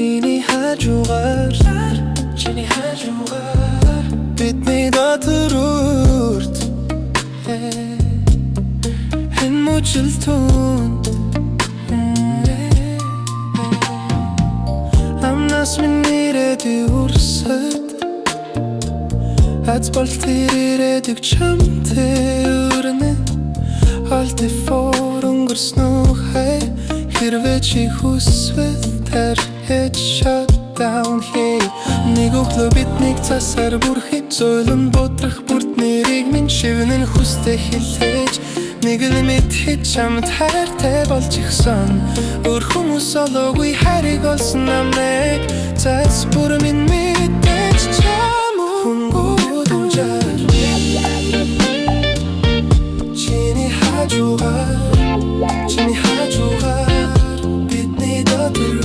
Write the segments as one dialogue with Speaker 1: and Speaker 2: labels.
Speaker 1: Чиний хажуугаар бидний дотор үрд хэн мөчлөлтөнд амнаас минь ирээдүй үрсэд аз болт ирээдэг чамтай өрнө алт фор өнгөрснөө хай хэрвээ чи хүсвэл тэр head shut down hey нэг өглөө биднийг цасаар бүрхэж зөөлөн бодрох бүрт нэрийг минь шивнэн хүстэй хэлээж нэг л мэдхэд чамд хайртай болж ихсэн өөр хүмүүс олоогүй хайрыг олсон намайг цаас бүр минь мэдээж чам хүнгүүдэн жар чиний хажуугаар бидний дотор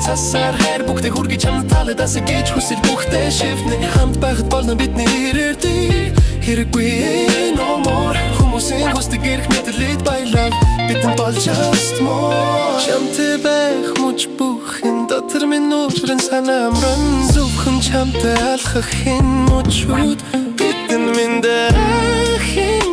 Speaker 1: цасаар хайр бүгдээ хүргэж чамд таалагдаас гэж хүсэл бүгдээ шивнэ хамт байхад болно бидний ирээдүй хэрэггүй no more хүмүүсийн хүсдэг эрх мэдлээд баялаг бидэн бол just more чамтай байх мөч бүхэн дотор минь нүрэн санамран зөвхөн чамтай алхах хэн мөчүүд бидэн минь дэрхэн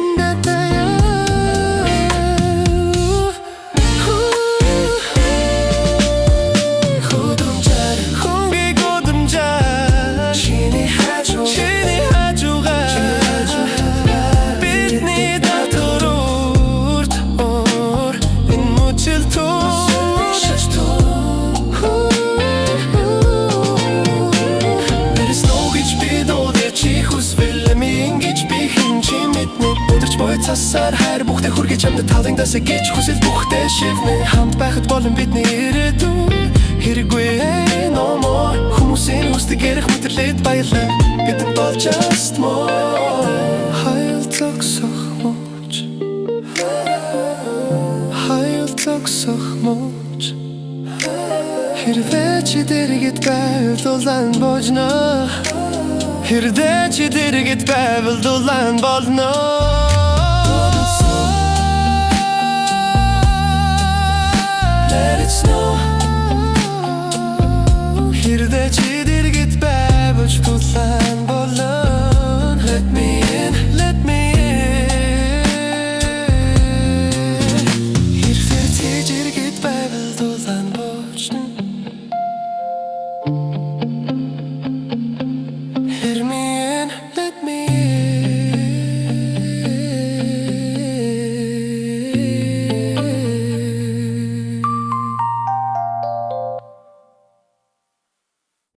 Speaker 1: цасаар хайр бүгдээ хүргэж чамд таалагдаас гэж хүсэл бүгдээ шивнэ хамт байхад болон бидний ирээдүй хэрэггүй no more хүмүүсийн хүсдэг эрх мэдлээд баялаг бидэн бол just more хайл зогсох мөч хэрвээ чи дэргэд байвал дулаан божно хэрвээ чи дэргэд байвал дулаан болно Let it snow